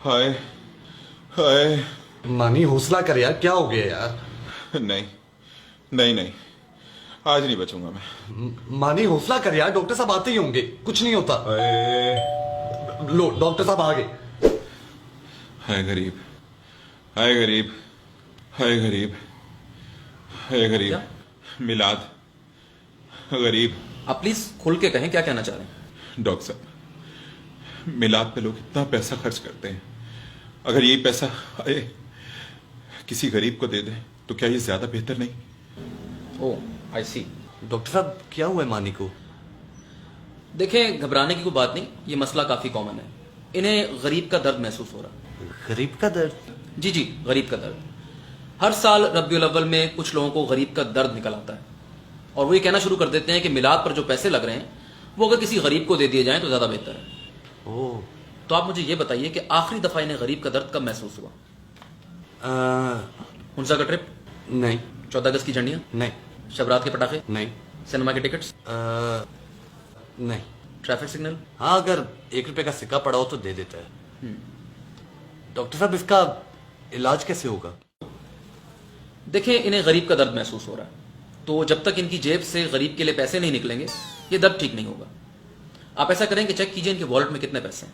हाय हाय। मानी हौसला कर यार, क्या हो गया यार? नहीं नहीं नहीं, आज नहीं बचूंगा मैं। मानी हौसला कर यार, डॉक्टर साहब आते ही होंगे, कुछ नहीं होता। लो डॉक्टर साहब आ गए। हाय गरीब, हाय गरीब, हाय गरीब, हाय गरीब। क्या? मिलाद गरीब। आप प्लीज खुल के कहें क्या कहना चाह रहे हैं। डॉक्टर साहब, मिलाद पे लोग इतना पैसा खर्च करते हैं, अगर यही पैसा आए किसी गरीब को दे दें तो क्या ये ज्यादा बेहतर नहीं? ओह आई सी। डॉक्टर साहब क्या हुआ है मानी को? देखें, घबराने की कोई बात नहीं, ये मसला काफी कॉमन है। इन्हें गरीब का दर्द महसूस हो रहा है। गरीब का दर्द? जी जी, गरीब का दर्द। हर साल रब्बिउल अव्वल में कुछ लोगों को गरीब का दर्द निकल आता है और वो ये कहना शुरू कर देते हैं कि मिलाद पर जो पैसे लग रहे हैं वो अगर किसी गरीब को दे दिए जाएं तो ज्यादा बेहतर है। ओह। तो आप मुझे ये बताइए कि आखिरी दफा इन्हें गरीब का दर्द कब महसूस हुआ? हुंसा का ट्रिप? नहीं 14 अगस्त की झंडियां? नहीं शबरात के पटाखे? नहीं सिनेमा के टिकट्स? नहीं। Traffic signal? हाँ, अगर 1 रुपए का सिक्का पड़ा हो तो दे देता है। डॉक्टर साहब इसका इलाज कैसे होगा? देखें, इन्हें गरीब का दर्द महसूस हो रहा है, तो जब तक इनकी जेब से गरीब के लिए पैसे नहीं निकलेंगे ये दर्द ठीक नहीं होगा। आप ऐसा करें कि चेक कीजिए इनके वॉलेट में कितने पैसे हैं।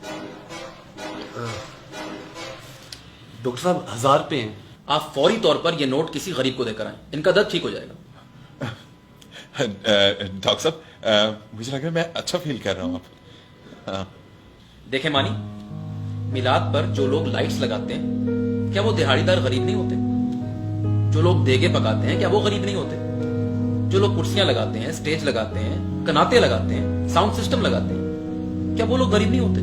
डॉक्टर साहब 1000 रुपए हैं। आप फौरी तौर पर यह नोट किसी गरीब को देकर आए, इनका दर्द ठीक हो जाएगा। डॉक्टर साहब, मुझे लग रहा है मैं अच्छा फील कर रहा हूँ अब। देखें मानी, मिलाद पर जो लोग लाइट्स लगाते हैं क्या वो दिहाड़ीदार गरीब नहीं होते? जो लोग देगे पकाते हैं क्या वो गरीब नहीं होते? जो लोग कुर्सियां लगाते हैं, स्टेज लगाते हैं, कनाते लगाते हैं, साउंड सिस्टम लगाते हैं, क्या वो लोग गरीब नहीं होते?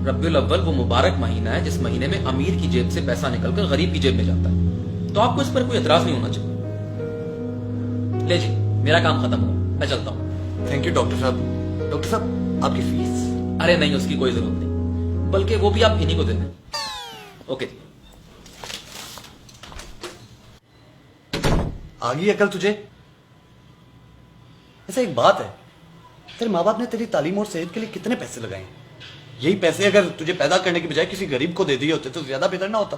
रब्बिउल अव्वल वो मुबारक महीना है जिस महीने में अमीर की जेब से पैसा निकलकर गरीब की जेब में जाता है, तो आपको इस पर कोई एतराज नहीं होना चाहिए। ले जी, मेरा काम खत्म हुआ, मैं चलता हूं। थैंक यू डॉक्टर साहब। डॉक्टर साहब आपकी फीस? अरे नहीं, उसकी कोई जरूरत नहीं, बल्कि वो भी आप इन्हीं को दे दें। ओके जी। आ गई अकल तुझे? ऐसा एक बात है, तेरे माँ बाप ने तेरी तालीम और सेहत के लिए कितने पैसे लगाए हैं? यही पैसे अगर तुझे पैदा करने के बजाय किसी गरीब को दे दिए होते तो ज्यादा बेहतर ना होता?